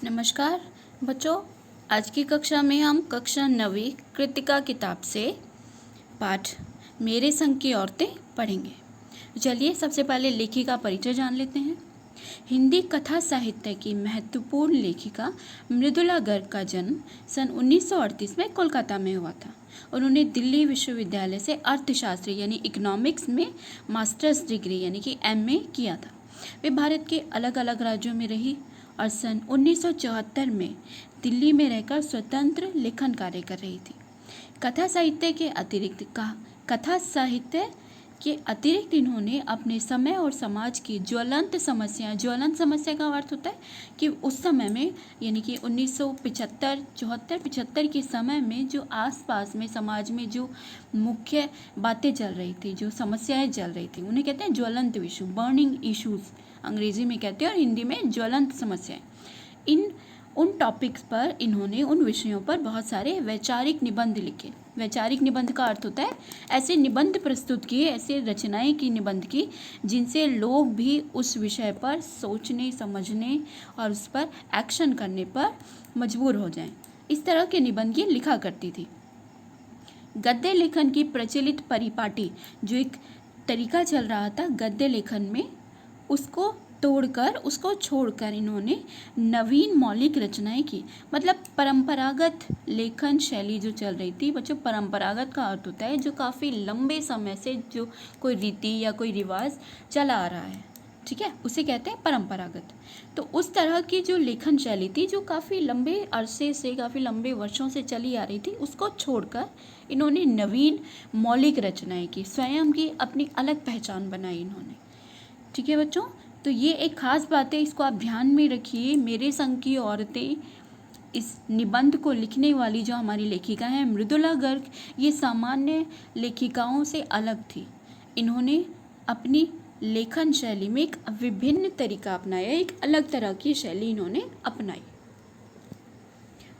नमस्कार बच्चों, आज की कक्षा में हम कक्षा 9वीं कृतिका किताब से पाठ मेरे संग की औरतें पढ़ेंगे। चलिए सबसे पहले लेखिका परिचय जान लेते हैं। हिंदी कथा साहित्य की महत्वपूर्ण लेखिका मृदुला गर्ग का जन्म सन 1938 में कोलकाता में हुआ था। उन्होंने दिल्ली विश्वविद्यालय से अर्थशास्त्र यानी इकोनॉमिक्स में मास्टर्स डिग्री यानी कि MA किया था। वे भारत के अलग अलग राज्यों में रही और सन 1974 में दिल्ली में रहकर स्वतंत्र लेखन कार्य कर रही थी। कथा साहित्य के अतिरिक्त इन्होंने अपने समय और समाज की ज्वलंत समस्या का अर्थ होता है कि उस समय में यानी कि 1975 के समय में जो आसपास में समाज में जो मुख्य बातें चल रही थी, जो समस्याएं चल रही थी, उन्हें कहते हैं ज्वलंत विषय, बर्निंग इश्यूज अंग्रेजी में कहते हैं और हिंदी में ज्वलंत समस्याएं। उन टॉपिक्स पर इन्होंने उन विषयों पर बहुत सारे वैचारिक निबंध लिखे। वैचारिक निबंध का अर्थ होता है ऐसे निबंध प्रस्तुत किए, ऐसे रचनाएं की निबंध की जिनसे लोग भी उस विषय पर सोचने, समझने और उस पर एक्शन करने पर मजबूर हो जाएं। इस तरह के निबंध ये लिखा करती थी। गद्य लेखन की प्रचलित परिपाटी, जो एक तरीका चल रहा था गद्य लेखन में, उसको तोड़कर, उसको छोड़कर इन्होंने नवीन मौलिक रचनाएं की। मतलब परंपरागत लेखन शैली जो चल रही थी बच्चों, परंपरागत का अर्थ होता है जो काफ़ी लंबे समय से जो कोई रीति या कोई रिवाज चला आ रहा है, ठीक है, उसे कहते हैं परंपरागत। तो उस तरह की जो लेखन शैली थी जो काफ़ी लंबे अरसे से, काफ़ी लंबे वर्षों से चली आ रही थी, उसको छोड़कर इन्होंने नवीन मौलिक रचनाएं की, स्वयं की अपनी अलग पहचान बनाई इन्होंने। ठीक है बच्चों, तो ये एक खास बात है, इसको आप ध्यान में रखिए। मेरे संग की औरतें, इस निबंध को लिखने वाली जो हमारी लेखिका है मृदुला गर्ग, ये सामान्य लेखिकाओं से अलग थी। इन्होंने अपनी लेखन शैली में एक विभिन्न तरीका अपनाया, एक अलग तरह की शैली इन्होंने अपनाई।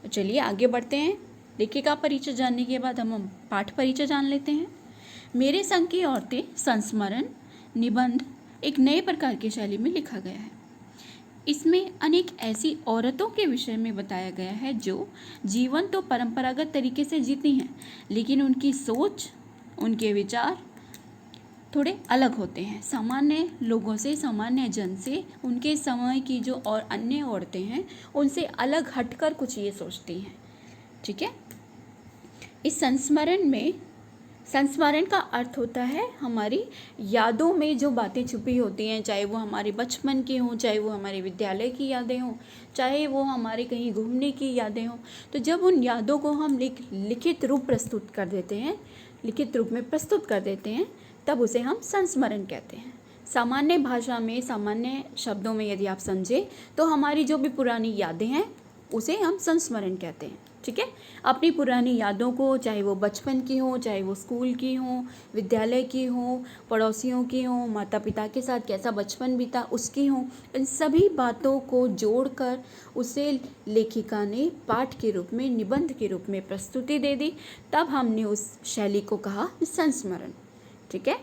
चलिए आगे बढ़ते हैं। लेखिका परिचय जानने के बाद हम पाठ परिचय जान लेते हैं। मेरे संग की औरतें संस्मरण निबंध एक नए प्रकार की शैली में लिखा गया है। इसमें अनेक ऐसी औरतों के विषय में बताया गया है जो जीवन तो परंपरागत तरीके से जीती हैं, लेकिन उनकी सोच, उनके विचार थोड़े अलग होते हैं सामान्य लोगों से, सामान्य जन से। उनके समय की जो और अन्य औरतें हैं उनसे अलग हटकर कुछ ये सोचती हैं, ठीक है। इस संस्मरण का अर्थ होता है हमारी यादों में जो बातें छुपी होती हैं, चाहे वो हमारे बचपन की हों, चाहे वो हमारे विद्यालय की यादें हों, चाहे वो हमारे कहीं घूमने की यादें हों। तो जब उन यादों को हम लिखित रूप में प्रस्तुत कर देते हैं तब उसे हम संस्मरण कहते हैं। सामान्य भाषा में, सामान्य शब्दों में यदि आप समझें तो हमारी जो भी पुरानी यादें हैं उसे हम संस्मरण कहते हैं, ठीक है। अपनी पुरानी यादों को, चाहे वो बचपन की हो, चाहे वो स्कूल की हो, विद्यालय की हो, पड़ोसियों की हो, माता पिता के साथ कैसा बचपन बीता उसकी हो, इन सभी बातों को जोड़कर उसे लेखिका ने पाठ के रूप में, निबंध के रूप में प्रस्तुति दे दी। तब हमने उस शैली को कहा संस्मरण, ठीक है।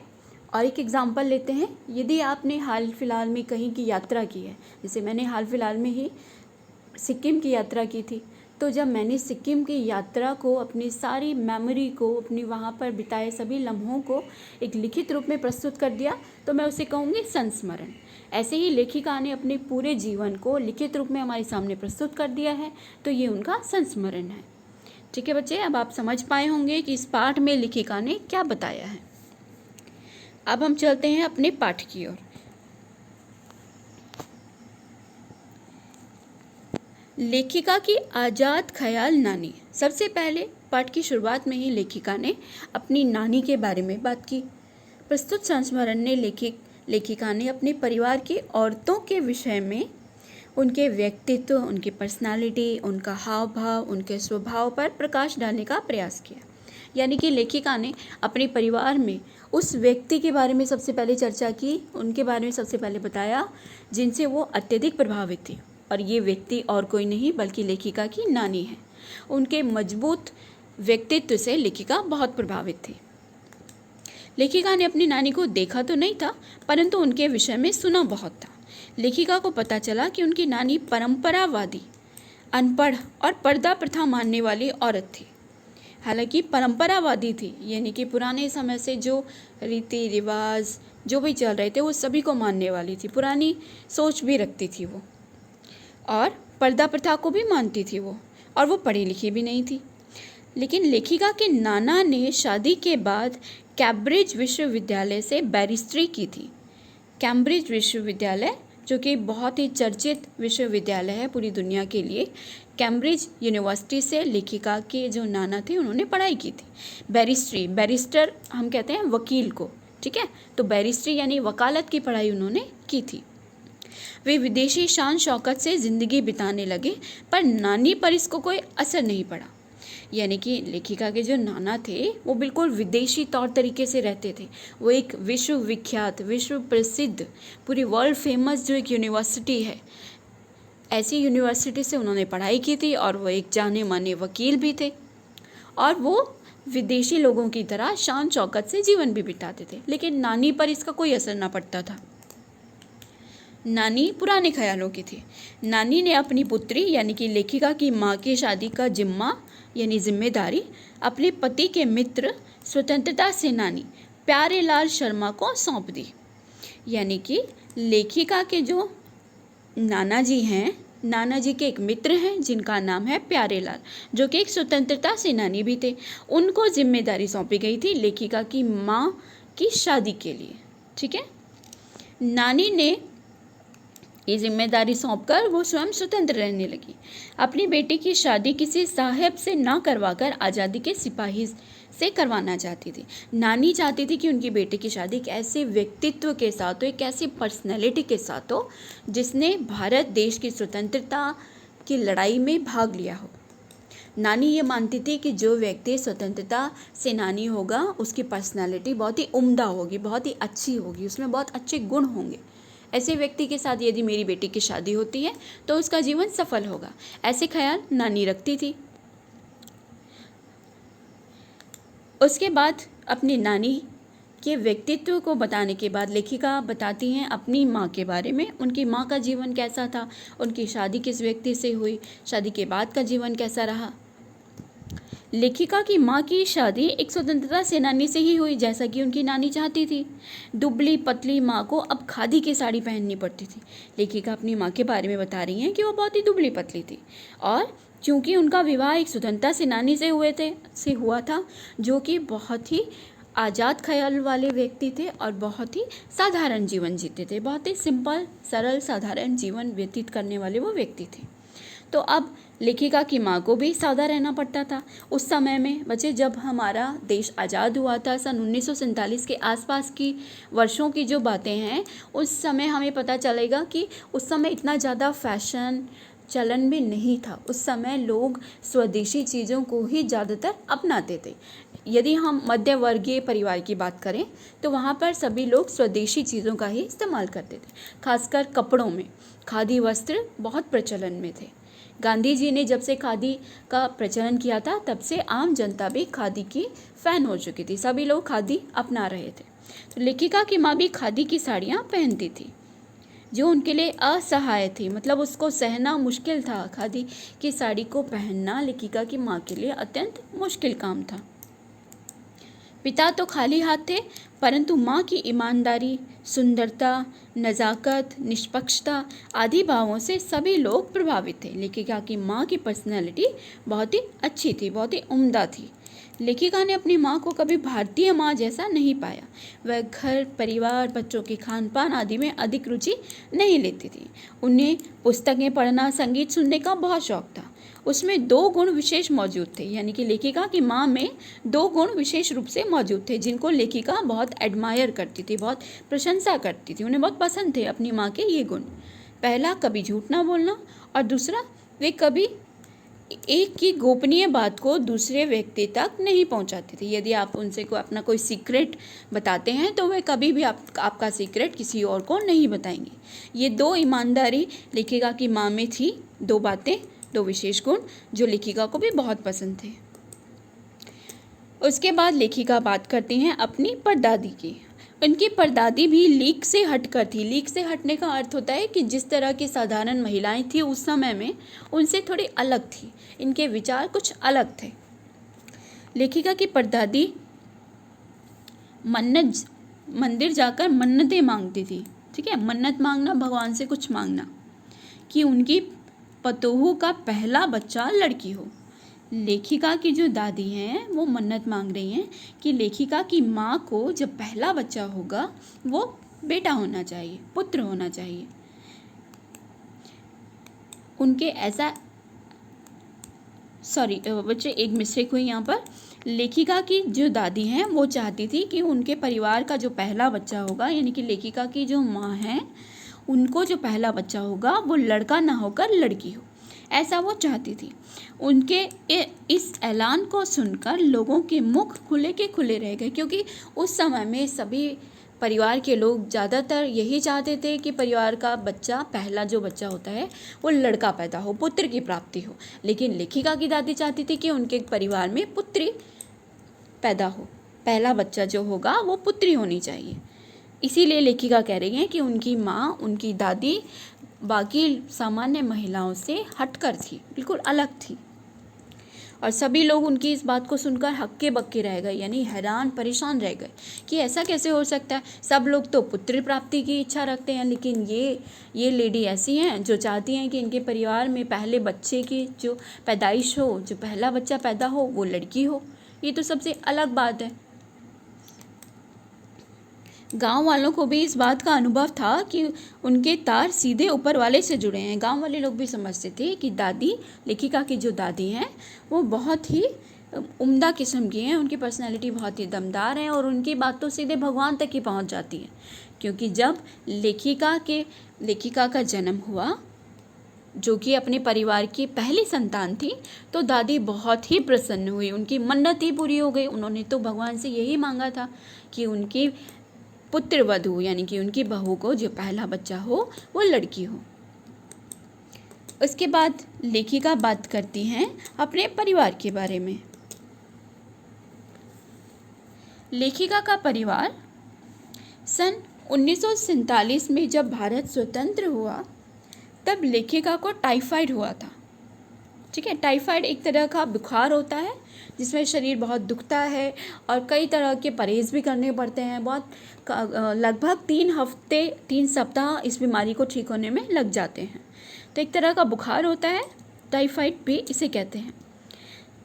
और एक एग्जाम्पल लेते हैं। यदि आपने हाल फिलहाल में कहीं की यात्रा की है, जैसे मैंने हाल फिलहाल में ही सिक्किम की यात्रा की थी, तो जब मैंने सिक्किम की यात्रा को, अपनी सारी मेमोरी को, अपनी वहाँ पर बिताए सभी लम्हों को एक लिखित रूप में प्रस्तुत कर दिया तो मैं उसे कहूँगी संस्मरण। ऐसे ही लेखिका ने अपने पूरे जीवन को लिखित रूप में हमारे सामने प्रस्तुत कर दिया है, तो ये उनका संस्मरण है, ठीक है बच्चे। अब आप समझ पाए होंगे कि इस पाठ में लेखिका ने क्या बताया है। अब हम चलते हैं अपने पाठ की ओर। लेखिका की आज़ाद ख्याल नानी। सबसे पहले पाठ की शुरुआत में ही लेखिका ने अपनी नानी के बारे में बात की। प्रस्तुत संस्मरण ने लेखिका ने अपने परिवार की औरतों के विषय में, उनके व्यक्तित्व, उनकी पर्सनालिटी, उनका हाव भाव, उनके स्वभाव पर प्रकाश डालने का प्रयास किया। यानी कि लेखिका ने अपने परिवार में उस व्यक्ति के बारे में सबसे पहले चर्चा की, उनके बारे में सबसे पहले बताया जिनसे वो अत्यधिक प्रभावित थी। और ये व्यक्ति और कोई नहीं बल्कि लेखिका की नानी है। उनके मजबूत व्यक्तित्व से लेखिका बहुत प्रभावित थी। लेखिका ने अपनी नानी को देखा तो नहीं था, परंतु उनके विषय में सुना बहुत था। लेखिका को पता चला कि उनकी नानी परंपरावादी अनपढ़ और पर्दा प्रथा मानने वाली औरत थी। हालांकि परंपरावादी थी, यानी कि पुराने समय से जो रीति रिवाज जो भी चल रहे थे वो सभी को मानने वाली थी, पुरानी सोच भी रखती थी वो, और पर्दा प्रथा को भी मानती थी वो, और वो पढ़ी लिखी भी नहीं थी। लेकिन लेखिका के नाना ने शादी के बाद कैम्ब्रिज विश्वविद्यालय से बैरिस्ट्री की थी। कैम्ब्रिज विश्वविद्यालय जो कि बहुत ही चर्चित विश्वविद्यालय है पूरी दुनिया के लिए, कैम्ब्रिज यूनिवर्सिटी से लेखिका के जो नाना थे उन्होंने पढ़ाई की थी। बैरिस्ट्री, बैरिस्टर हम कहते हैं वकील को, ठीक है, तो बैरिस्ट्री यानी वकालत की पढ़ाई उन्होंने की थी। वे विदेशी शान शौकत से ज़िंदगी बिताने लगे, पर नानी पर इसको कोई असर नहीं पड़ा। यानी कि लेखिका के जो नाना थे वो बिल्कुल विदेशी तौर तरीके से रहते थे। वो एक विश्वविख्यात, विश्व प्रसिद्ध, पूरी वर्ल्ड फेमस जो एक यूनिवर्सिटी है, ऐसी यूनिवर्सिटी से उन्होंने पढ़ाई की थी, और वो एक जाने माने वकील भी थे, और वो विदेशी लोगों की तरह शान शौकत से जीवन भी बिताते थे। लेकिन नानी पर इसका कोई असर ना पड़ता था। नानी पुराने ख्यालों की थी। नानी ने अपनी पुत्री यानी कि लेखिका की माँ की शादी का जिम्मा यानी जिम्मेदारी अपने पति के मित्र स्वतंत्रता सेनानी प्यारेलाल शर्मा को सौंप दी। यानी कि लेखिका के जो नाना जी हैं, नाना जी के एक मित्र हैं जिनका नाम है प्यारेलाल, जो कि एक स्वतंत्रता सेनानी भी थे, उनको जिम्मेदारी सौंपी गई थी लेखिका की माँ की शादी के लिए। ठीक है, नानी ने ये जिम्मेदारी सौंपकर वो स्वयं स्वतंत्र रहने लगी। अपनी बेटी की शादी किसी साहब से ना करवाकर आज़ादी के सिपाही से करवाना चाहती थी। नानी चाहती थी कि उनकी बेटी की शादी एक ऐसे व्यक्तित्व के साथ हो, एक ऐसी पर्सनैलिटी के साथ हो जिसने भारत देश की स्वतंत्रता की लड़ाई में भाग लिया हो। नानी ये मानती थी कि जो व्यक्ति स्वतंत्रता सेनानी होगा उसकी पर्सनैलिटी बहुत ही उम्दा होगी, बहुत ही अच्छी होगी, उसमें बहुत अच्छे गुण होंगे। ऐसे व्यक्ति के साथ यदि मेरी बेटी की शादी होती है तो उसका जीवन सफल होगा, ऐसे ख्याल नानी रखती थी। उसके बाद अपनी नानी के व्यक्तित्व को बताने के बाद लेखिका बताती हैं अपनी माँ के बारे में। उनकी माँ का जीवन कैसा था, उनकी शादी किस व्यक्ति से हुई, शादी के बाद का जीवन कैसा रहा। लेखिका की माँ की शादी एक स्वतंत्रता सेनानी से ही हुई, जैसा कि उनकी नानी चाहती थी। दुबली पतली माँ को अब खादी की साड़ी पहननी पड़ती थी। लेखिका अपनी माँ के बारे में बता रही हैं कि वो बहुत ही दुबली पतली थी, और क्योंकि उनका विवाह एक स्वतंत्रता सेनानी से हुआ था जो कि बहुत ही आज़ाद ख्याल वाले व्यक्ति थे और बहुत ही साधारण जीवन जीते थे, बहुत ही सिंपल सरल साधारण जीवन व्यतीत करने वाले वो व्यक्ति थे। तो अब लेखिका की माँ को भी सादा रहना पड़ता था। उस समय में बच्चे, जब हमारा देश आज़ाद हुआ था सन 1947 के आसपास की वर्षों की जो बातें हैं, उस समय हमें पता चलेगा कि उस समय इतना ज़्यादा फैशन चलन भी नहीं था। उस समय लोग स्वदेशी चीज़ों को ही ज़्यादातर अपनाते थे। यदि हम मध्य वर्गीय परिवार की बात करें तो वहाँ पर सभी लोग स्वदेशी चीज़ों का ही इस्तेमाल करते थे। खासकर कपड़ों में खादी वस्त्र बहुत प्रचलन में थे। गांधी जी ने जब से खादी का प्रचलन किया था तब से आम जनता भी खादी की फ़ैन हो चुकी थी, सभी लोग खादी अपना रहे थे। तो लेखिका की माँ भी खादी की साड़ियाँ पहनती थी जो उनके लिए असहाय थी, मतलब उसको सहना मुश्किल था। खादी की साड़ी को पहनना लेखिका की माँ के लिए अत्यंत मुश्किल काम था। पिता तो खाली हाथ थे, परंतु माँ की ईमानदारी, सुंदरता, नज़ाकत, निष्पक्षता आदि भावों से सभी लोग प्रभावित थे। लेखिका की माँ की पर्सनैलिटी बहुत ही अच्छी थी, बहुत ही उम्दा थी। लेखिका ने अपनी माँ को कभी भारतीय माँ जैसा नहीं पाया। वह घर परिवार, बच्चों के खान पान आदि में अधिक रुचि नहीं लेती थी। उन्हें पुस्तकें पढ़ना, संगीत सुनने का बहुत शौक था। उसमें 2 गुण विशेष मौजूद थे, यानी कि लेखिका की माँ में 2 गुण विशेष रूप से मौजूद थे जिनको लेखिका बहुत एडमायर करती थी, बहुत प्रशंसा करती थी, उन्हें बहुत पसंद थे अपनी माँ के ये गुण। पहला, कभी झूठ ना बोलना, और दूसरा, वे कभी एक की गोपनीय बात को दूसरे व्यक्ति तक नहीं पहुंचाती थी। यदि आप उनसे अपना कोई सीक्रेट बताते हैं तो वे कभी भी आपका सीक्रेट किसी और को नहीं बताएंगे। ये 2 ईमानदारी लेखिका की माँ में थी, 2 बातें, 2 विशेष गुण जो लेखिका को भी बहुत पसंद थे। उसके बाद लेखिका बात करती हैं अपनी परदादी की। उनकी परदादी भी लीक से हटकर थी। लीक से हटने का अर्थ होता है कि जिस तरह की साधारण महिलाएं थी उस समय में, उनसे थोड़ी अलग थी, इनके विचार कुछ अलग थे। लेखिका की परदादी मंदिर जाकर मन्नतें मांगती थी। ठीक है, मन्नत मांगना, भगवान से कुछ मांगना कि उनकी पतोहू का पहला बच्चा लड़की हो। लेखिका की जो दादी हैं वो मन्नत मांग रही हैं कि लेखिका की माँ को जब पहला बच्चा होगा वो बेटा होना चाहिए, पुत्र होना चाहिए। उनके ऐसा बच्चे एक मिस्टेक हुई यहाँ पर। लेखिका की जो दादी हैं वो चाहती थी कि उनके परिवार का जो पहला बच्चा होगा, यानी कि लेखिका की जो माँ हैं उनको जो पहला बच्चा होगा वो लड़का ना होकर लड़की हो, ऐसा वो चाहती थी। उनके इस ऐलान को सुनकर लोगों के मुख खुले के खुले रह गए, क्योंकि उस समय में सभी परिवार के लोग ज़्यादातर यही चाहते थे कि परिवार का बच्चा, पहला जो बच्चा होता है वो लड़का पैदा हो, पुत्र की प्राप्ति हो। लेकिन लेखिका की दादी चाहती थी कि उनके परिवार में पुत्री पैदा हो, पहला बच्चा जो होगा वो पुत्री होनी चाहिए। इसीलिए लेखिका कह रही हैं कि उनकी माँ, उनकी दादी बाकी सामान्य महिलाओं से हटकर थी, बिल्कुल अलग थी। और सभी लोग उनकी इस बात को सुनकर हक्के बक्के रह गए, यानी हैरान परेशान रह गए कि ऐसा कैसे हो सकता है। सब लोग तो पुत्र प्राप्ति की इच्छा रखते हैं, लेकिन ये लेडी ऐसी हैं जो चाहती हैं कि इनके परिवार में पहले बच्चे की जो पैदाइश हो, जो पहला बच्चा पैदा हो वो लड़की हो। ये तो सबसे अलग बात है। गांव वालों को भी इस बात का अनुभव था कि उनके तार सीधे ऊपर वाले से जुड़े हैं। गांव वाले लोग भी समझते थे कि दादी, लेखिका की जो दादी हैं वो बहुत ही उम्दा किस्म की हैं, उनकी पर्सनैलिटी बहुत ही दमदार है और उनकी बात तो सीधे भगवान तक ही पहुंच जाती है। क्योंकि जब लेखिका का जन्म हुआ, जो कि अपने परिवार की पहली संतान थी, तो दादी बहुत ही प्रसन्न हुई, उनकी मन्नत ही पूरी हो गई। उन्होंने तो भगवान से यही मांगा था कि उनकी पुत्र वधू, यानी कि उनकी बहू को जो पहला बच्चा हो वो लड़की हो। उसके बाद लेखिका बात करती हैं अपने परिवार के बारे में। लेखिका का परिवार सन 1947 में जब भारत स्वतंत्र हुआ तब लेखिका को टाइफाइड हुआ था। ठीक है, टाइफाइड एक तरह का बुखार होता है जिसमें शरीर बहुत दुखता है और कई तरह के परहेज़ भी करने पड़ते हैं। बहुत लगभग 3 सप्ताह इस बीमारी को ठीक होने में लग जाते हैं। तो एक तरह का बुखार होता है, टाइफाइड भी इसे कहते हैं।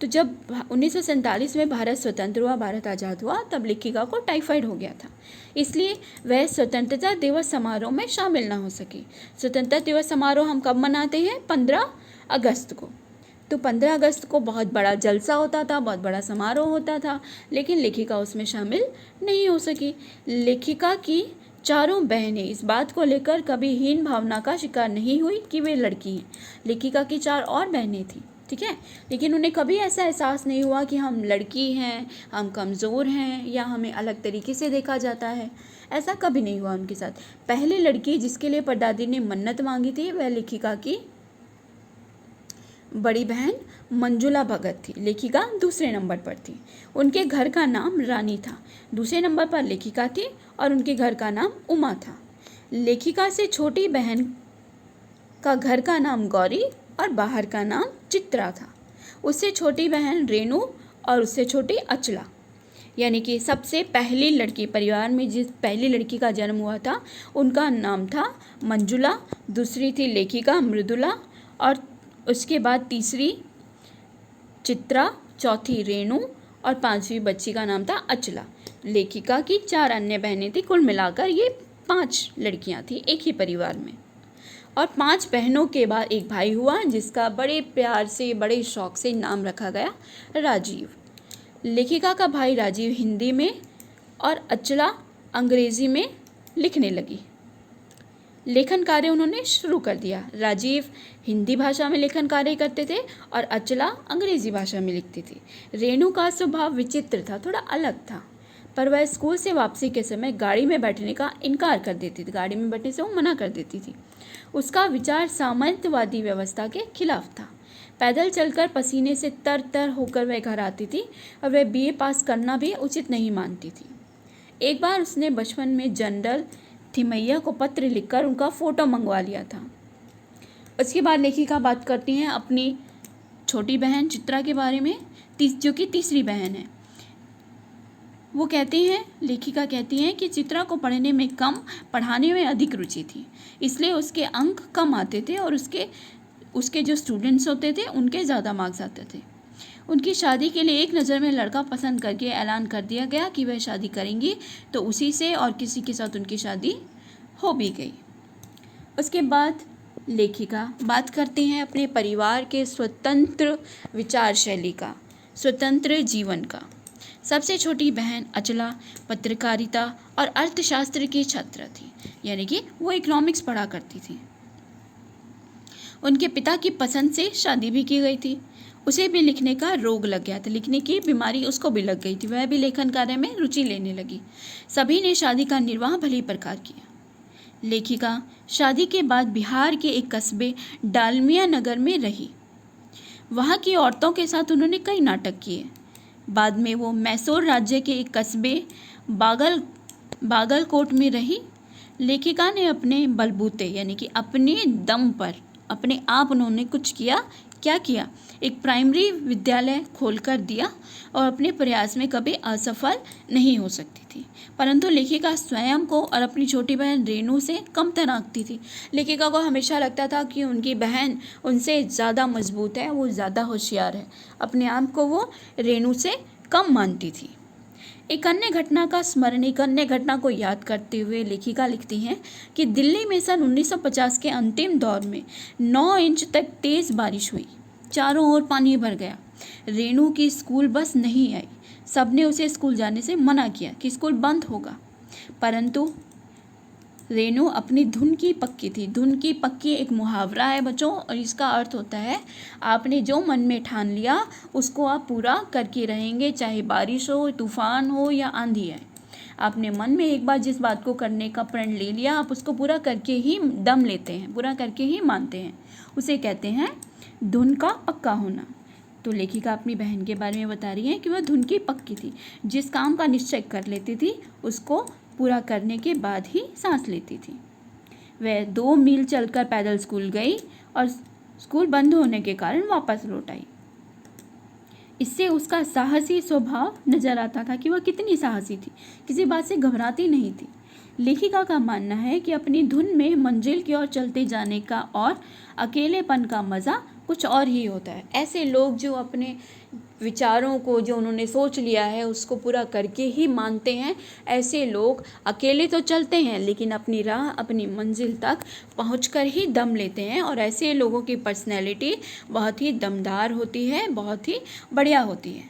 तो जब 1947 में भारत स्वतंत्र हुआ, भारत आज़ाद हुआ, तब लेखिका को टाइफाइड हो गया था। इसलिए वह स्वतंत्रता दिवस समारोह में शामिल ना हो सकी। स्वतंत्रता दिवस समारोह हम कब मनाते हैं? 15 अगस्त को। तो 15 अगस्त को बहुत बड़ा जलसा होता था, बहुत बड़ा समारोह होता था, लेकिन लेखिका उसमें शामिल नहीं हो सकी। लेखिका की चारों बहनें इस बात को लेकर कभी हीन भावना का शिकार नहीं हुई कि वे लड़की हैं। लेखिका की 4 और बहनें थीं, ठीक है, लेकिन उन्हें कभी ऐसा एहसास नहीं हुआ कि हम लड़की हैं, हम कमज़ोर हैं या हमें अलग तरीके से देखा जाता है। ऐसा कभी नहीं हुआ उनके साथ। पहली लड़की जिसके लिए परदादी ने मन्नत मांगी थी वह लेखिका की बड़ी बहन मंजुला भगत थी। लेखिका दूसरे नंबर पर थी। उनके घर का नाम रानी था। दूसरे नंबर पर लेखिका थी और उनके घर का नाम उमा था। लेखिका से छोटी बहन का घर का नाम गौरी और बाहर का नाम चित्रा था। उससे छोटी बहन रेणु और उससे छोटी अचला, यानी कि सबसे पहली लड़की, परिवार में जिस पहली लड़की का जन्म हुआ था उनका नाम था मंजुला, दूसरी थी लेखिका मृदुला और उसके बाद तीसरी चित्रा, चौथी रेणु और 5वीं बच्ची का नाम था अचला। लेखिका की 4 अन्य बहनें थी। कुल मिलाकर ये 5 लड़कियां थी एक ही परिवार में। और 5 बहनों के बाद एक भाई हुआ जिसका बड़े प्यार से, बड़े शौक से नाम रखा गया राजीव। लेखिका का भाई राजीव हिंदी में और अचला अंग्रेज़ी में लिखने लगी। लेखन कार्य उन्होंने शुरू कर दिया। राजीव हिंदी भाषा में लेखन कार्य करते थे और अचला अंग्रेज़ी भाषा में लिखती थी। रेणु का स्वभाव विचित्र था, थोड़ा अलग था, पर वह स्कूल से वापसी के समय गाड़ी में बैठने का इनकार कर देती थी। गाड़ी में बैठने से वो मना कर देती थी। उसका विचार सामंतवादी व्यवस्था के खिलाफ था। पैदल चलकर पसीने से तर तर होकर वह घर आती थी और वह BA पास करना भी उचित नहीं मानती थी। एक बार उसने बचपन में जनरल थिमैया को पत्र लिखकर उनका फ़ोटो मंगवा लिया था। उसके बाद लेखिका बात करती हैं अपनी छोटी बहन चित्रा के बारे में, जो कि तीसरी बहन है। वो कहती हैं, लेखिका कहती हैं कि चित्रा को पढ़ने में कम, पढ़ाने में अधिक रुचि थी, इसलिए उसके अंक कम आते थे और उसके जो स्टूडेंट्स होते थे उनके ज़्यादा मार्क्स आते थे। उनकी शादी के लिए एक नज़र में लड़का पसंद करके ऐलान कर दिया गया कि वह शादी करेंगी, तो उसी से और किसी के साथ उनकी शादी हो भी गई। उसके बाद लेखिका बात करती हैं अपने परिवार के स्वतंत्र विचार शैली का, स्वतंत्र जीवन का। सबसे छोटी बहन अचला पत्रकारिता और अर्थशास्त्र की छात्रा थी, यानी कि वो इकोनॉमिक्स पढ़ा करती थी। उनके पिता की पसंद से शादी भी की गई थी। उसे भी लिखने का रोग लग गया था, लिखने की बीमारी उसको भी लग गई थी, वह भी लेखन कार्य में रुचि लेने लगी। सभी ने शादी का निर्वाह भली प्रकार किया। लेखिका शादी के बाद बिहार के एक कस्बे डालमिया नगर में रही। वहाँ की औरतों के साथ उन्होंने कई नाटक किए। बाद में वो मैसूर राज्य के एक कस्बे बागलकोट में रही। लेखिका ने अपने बलबूते यानी कि अपने दम पर अपने आप उन्होंने कुछ किया। क्या किया? एक प्राइमरी विद्यालय खोलकर दिया और अपने प्रयास में कभी असफल नहीं हो सकती थी, परंतु लेखिका स्वयं को और अपनी छोटी बहन रेणु से कम आंकती थी। लेखिका को हमेशा लगता था कि उनकी बहन उनसे ज़्यादा मजबूत है, वो ज़्यादा होशियार है। अपने आप को वो रेणु से कम मानती थी। एक अन्य घटना को याद करते हुए लेखिका लिखती हैं कि दिल्ली में सन 1950 के अंतिम दौर में 9 इंच तक तेज़ बारिश हुई, चारों ओर पानी भर गया। रेणु की स्कूल बस नहीं आई। सबने उसे स्कूल जाने से मना किया कि स्कूल बंद होगा, परंतु रेणु अपनी धुन की पक्की थी। धुन की पक्की एक मुहावरा है बच्चों, और इसका अर्थ होता है आपने जो मन में ठान लिया उसको आप पूरा करके रहेंगे, चाहे बारिश हो, तूफान हो या आंधी आए। आपने मन में एक बार जिस बात को करने का प्रण ले लिया, आप उसको पूरा करके ही दम लेते हैं, पूरा करके ही मानते हैं। उसे कहते हैं धुन का पक्का होना। तो लेखिका अपनी बहन के बारे में बता रही है कि वह धुन की पक्की थी, जिस काम का निश्चय कर लेती थी उसको पूरा करने के बाद ही सांस लेती थी। वह 2 मील चलकर पैदल स्कूल गई और स्कूल बंद होने के कारण वापस लौट आई। इससे उसका साहसी स्वभाव नजर आता था कि वह कितनी साहसी थी, किसी बात से घबराती नहीं थी। लेखिका का मानना है कि अपनी धुन में मंजिल की ओर चलते जाने का और अकेलेपन का मज़ा कुछ और ही होता है। ऐसे लोग जो अपने विचारों को, जो उन्होंने सोच लिया है, उसको पूरा करके ही मानते हैं, ऐसे लोग अकेले तो चलते हैं लेकिन अपनी राह, अपनी मंजिल तक पहुंचकर ही दम लेते हैं। और ऐसे लोगों की पर्सनैलिटी बहुत ही दमदार होती है, बहुत ही बढ़िया होती है।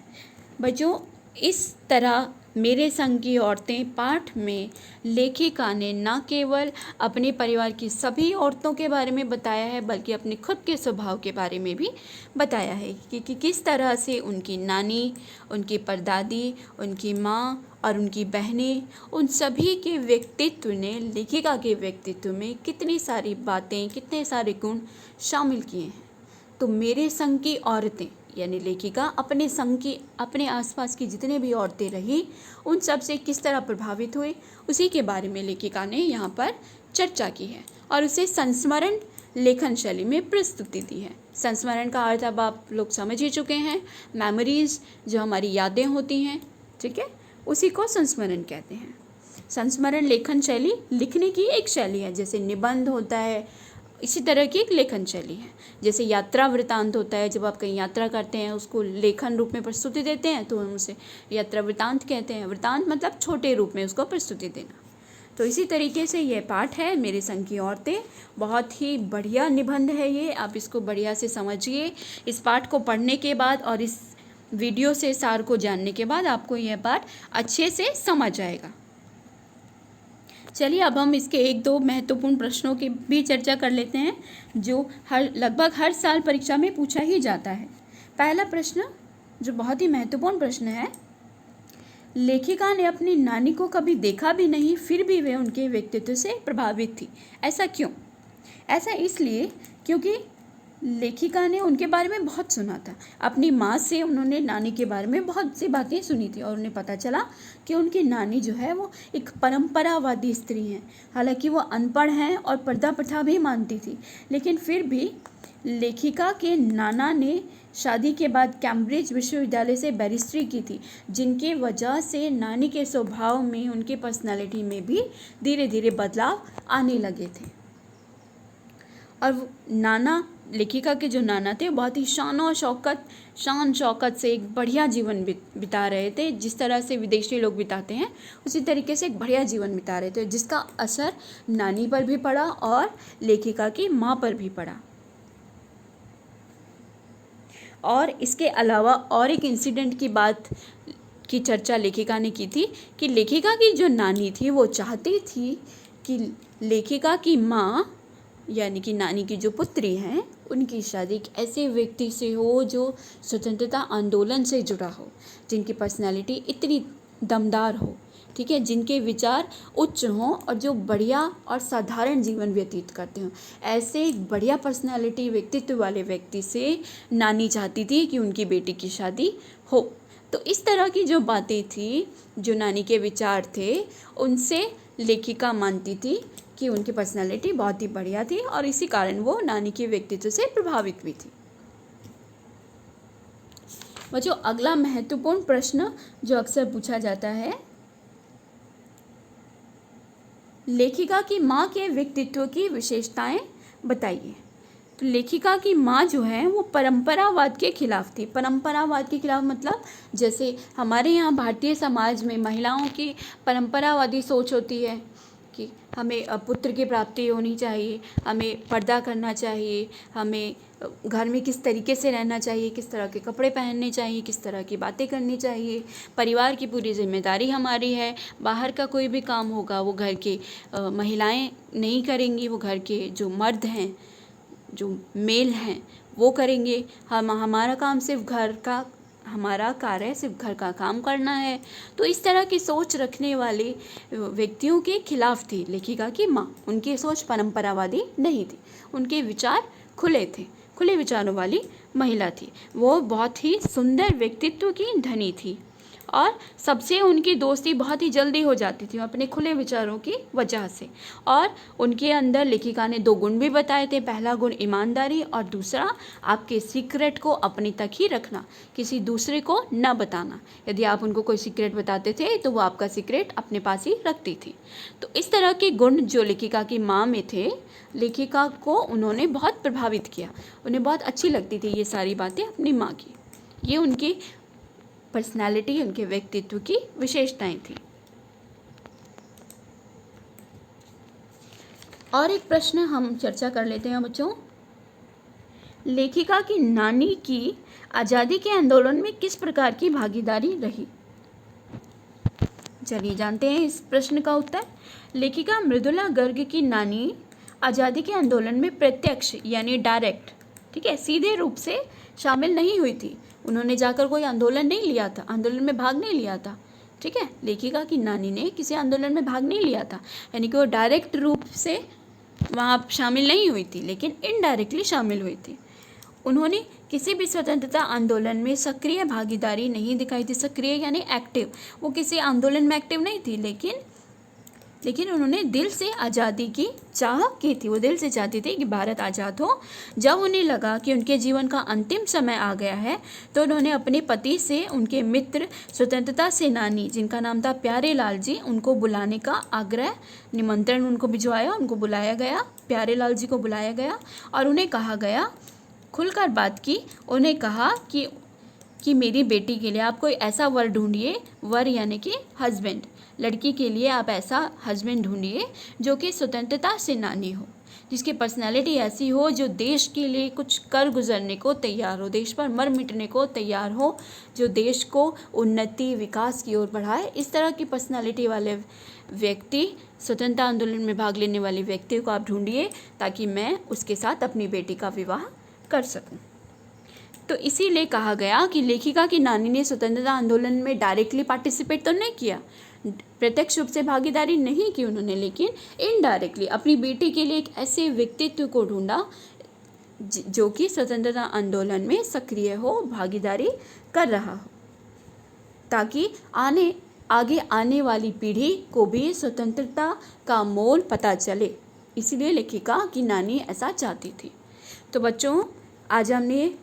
बच्चों, इस तरह मेरे संग की औरतें पाठ में लेखिका ने न केवल अपने परिवार की सभी औरतों के बारे में बताया है, बल्कि अपने खुद के स्वभाव के बारे में भी बताया है कि किस तरह से उनकी नानी, उनकी परदादी, उनकी माँ और उनकी बहनें, उन सभी के व्यक्तित्व ने लेखिका के व्यक्तित्व में कितनी सारी बातें, कितने सारे गुण शामिल किए हैं। तो मेरे संग की औरतें यानी लेखिका अपने संग की, अपने आसपास की जितने भी औरतें रही, उन सब से किस तरह प्रभावित हुए, उसी के बारे में लेखिका ने यहाँ पर चर्चा की है और उसे संस्मरण लेखन शैली में प्रस्तुति दी है। संस्मरण का अर्थ अब आप लोग समझ ही चुके हैं, मेमोरीज, जो हमारी यादें होती हैं, ठीक है, उसी को संस्मरण कहते हैं। संस्मरण लेखन शैली लिखने की एक शैली है, जैसे निबंध होता है, इसी तरह की एक लेखन शैली है। जैसे यात्रा वृतांत होता है, जब आप कहीं यात्रा करते हैं उसको लेखन रूप में प्रस्तुति देते हैं तो हम उसे यात्रा वृतांत कहते हैं। वृतांत मतलब छोटे रूप में उसको प्रस्तुति देना। तो इसी तरीके से यह पाठ है मेरे संग की औरतें, बहुत ही बढ़िया निबंध है ये, आप इसको बढ़िया से समझिए। इस पाठ को पढ़ने के बाद और इस वीडियो से सार को जानने के बाद आपको यह पाठ अच्छे से समझ आएगा। चलिए अब हम इसके 1-2 महत्वपूर्ण प्रश्नों की भी चर्चा कर लेते हैं, जो लगभग हर साल परीक्षा में पूछा ही जाता है। पहला प्रश्न, जो बहुत ही महत्वपूर्ण प्रश्न है, लेखिका ने अपनी नानी को कभी देखा भी नहीं, फिर भी वे उनके व्यक्तित्व से प्रभावित थी। ऐसा क्यों? ऐसा इसलिए क्योंकि लेखिका ने उनके बारे में बहुत सुना था। अपनी माँ से उन्होंने नानी के बारे में बहुत सी बातें सुनी थी और उन्हें पता चला कि उनकी नानी जो है वो एक परंपरावादी स्त्री हैं। हालांकि वो अनपढ़ हैं और पर्दा प्रथा भी मानती थी, लेकिन फिर भी लेखिका के नाना ने शादी के बाद कैम्ब्रिज विश्वविद्यालय से बैरिस्ट्री की थी, जिनके वजह से नानी के स्वभाव में, उनके पर्सनालिटी में भी धीरे धीरे बदलाव आने लगे थे। और नाना, लेखिका के जो नाना थे, बहुत ही शान शौकत से एक बढ़िया जीवन बिता रहे थे। जिस तरह से विदेशी लोग बिताते हैं उसी तरीके से एक बढ़िया जीवन बिता रहे थे, जिसका असर नानी पर भी पड़ा और लेखिका की माँ पर भी पड़ा। और इसके अलावा और एक इंसिडेंट की बात की चर्चा लेखिका ने की थी कि लेखिका की जो नानी थी वो चाहती थी कि लेखिका की माँ यानी कि नानी की जो पुत्री हैं उनकी शादी एक ऐसे व्यक्ति से हो जो स्वतंत्रता आंदोलन से जुड़ा हो, जिनकी पर्सनालिटी इतनी दमदार हो, ठीक है, जिनके विचार उच्च हों और जो बढ़िया और साधारण जीवन व्यतीत करते हों। ऐसे एक बढ़िया पर्सनालिटी, व्यक्तित्व वाले व्यक्ति से नानी चाहती थी कि उनकी बेटी की शादी हो। तो इस तरह की जो बातें थी, जो नानी के विचार थे, उनसे लेखिका मानती थी कि उनकी पर्सनालिटी बहुत ही बढ़िया थी और इसी कारण वो नानी के व्यक्तित्व से प्रभावित भी थी। वो जो अगला महत्वपूर्ण प्रश्न जो अक्सर पूछा जाता है, लेखिका की माँ के व्यक्तित्व की विशेषताएं बताइए। तो लेखिका की माँ जो है वो परंपरावाद के खिलाफ थी। परंपरावाद के खिलाफ मतलब जैसे हमारे यहाँ भारतीय समाज में महिलाओं की परंपरावादी सोच होती है कि हमें पुत्र की प्राप्ति होनी चाहिए, हमें पर्दा करना चाहिए, हमें घर में किस तरीके से रहना चाहिए, किस तरह के कपड़े पहनने चाहिए, किस तरह की बातें करनी चाहिए, परिवार की पूरी जिम्मेदारी हमारी है, बाहर का कोई भी काम होगा वो घर के महिलाएं नहीं करेंगी, वो घर के जो मर्द हैं, जो मेल हैं वो करेंगे। हमारा काम सिर्फ घर का, हमारा कार्य सिर्फ घर का काम करना है। तो इस तरह की सोच रखने वाले व्यक्तियों के खिलाफ थी लेखिका की माँ। उनकी सोच परंपरावादी नहीं थी, उनके विचार खुले थे, खुले विचारों वाली महिला थी। वो बहुत ही सुंदर व्यक्तित्व की धनी थी और सबसे उनकी दोस्ती बहुत ही जल्दी हो जाती थी अपने खुले विचारों की वजह से। और उनके अंदर लेखिका ने 2 गुण भी बताए थे। पहला गुण ईमानदारी और दूसरा आपके सीक्रेट को अपने तक ही रखना, किसी दूसरे को न बताना। यदि आप उनको कोई सीक्रेट बताते थे तो वो आपका सीक्रेट अपने पास ही रखती थी। तो इस तरह के गुण जो लेखिका की माँ में थे, लेखिका को उन्होंने बहुत प्रभावित किया। उन्हें बहुत अच्छी लगती थी ये सारी बातें अपनी माँ की। ये उनकी पर्सनालिटी, उनके व्यक्तित्व की विशेषताएं थी। और एक प्रश्न हम चर्चा कर लेते हैं बच्चों। लेखिका की नानी की आज़ादी के आंदोलन में किस प्रकार की भागीदारी रही? चलिए जानते हैं इस प्रश्न का उत्तर। लेखिका मृदुला गर्ग की नानी आज़ादी के आंदोलन में प्रत्यक्ष यानी डायरेक्ट, ठीक है, सीधे रूप से शामिल नहीं हुई थी। उन्होंने जाकर कोई आंदोलन नहीं लिया था, आंदोलन में भाग नहीं लिया था, ठीक है। लेखिका की नानी ने किसी आंदोलन में भाग नहीं लिया था, यानी कि वो डायरेक्ट रूप से वहाँ शामिल नहीं हुई थी, लेकिन इनडायरेक्टली शामिल हुई थी। उन्होंने किसी भी स्वतंत्रता आंदोलन में सक्रिय भागीदारी नहीं दिखाई थी। सक्रिय यानी एक्टिव, वो किसी आंदोलन में एक्टिव नहीं थी, लेकिन उन्होंने दिल से आज़ादी की चाह की थी। वो दिल से चाहती थी कि भारत आज़ाद हो। जब उन्हें लगा कि उनके जीवन का अंतिम समय आ गया है तो उन्होंने अपने पति से उनके मित्र स्वतंत्रता सेनानी जिनका नाम था प्यारे लाल जी, उनको बुलाने का आग्रह, निमंत्रण उनको भिजवाया, उनको बुलाया गया, प्यारे लाल जी को बुलाया गया और उन्हें कहा गया, खुलकर बात की। उन्हें कहा कि मेरी बेटी के लिए आप कोई ऐसा वर ढूंढिए, वर यानी कि हस्बैंड, लड़की के लिए आप ऐसा हस्बैंड ढूंढिए जो कि स्वतंत्रता सेनानी हो, जिसकी पर्सनालिटी ऐसी हो जो देश के लिए कुछ कर गुजरने को तैयार हो, देश पर मर मिटने को तैयार हो, जो देश को उन्नति विकास की ओर बढ़ाए। इस तरह की पर्सनालिटी वाले व्यक्ति, स्वतंत्रता आंदोलन में भाग लेने वाले व्यक्ति को आप ढूंढिए ताकि मैं उसके साथ अपनी बेटी का विवाह कर सकूं। तो इसीलिए कहा गया कि लेखिका की नानी ने स्वतंत्रता आंदोलन में डायरेक्टली पार्टिसिपेट तो नहीं किया, प्रत्यक्ष रूप से भागीदारी नहीं की उन्होंने, लेकिन इनडायरेक्टली अपनी बेटी के लिए एक ऐसे व्यक्तित्व को ढूंढा जो कि स्वतंत्रता आंदोलन में सक्रिय हो, भागीदारी कर रहा हो, ताकि आगे आने वाली पीढ़ी को भी स्वतंत्रता का मोल पता चले। इसलिए लेखिका की नानी ऐसा चाहती थी। तो बच्चों, आज हमने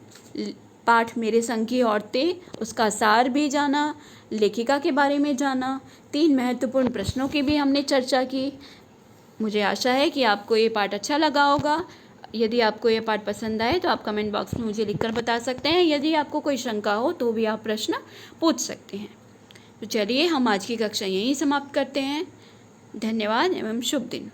पाठ मेरे संग की औरतें उसका सार भी जाना, लेखिका के बारे में जाना, 3 महत्वपूर्ण प्रश्नों की भी हमने चर्चा की। मुझे आशा है कि आपको ये पाठ अच्छा लगा होगा। यदि आपको ये पाठ पसंद आए तो आप कमेंट बॉक्स में मुझे लिखकर बता सकते हैं। यदि आपको कोई शंका हो तो भी आप प्रश्न पूछ सकते हैं। तो चलिए, हम आज की कक्षा यहीं समाप्त करते हैं। धन्यवाद एवं शुभ दिन।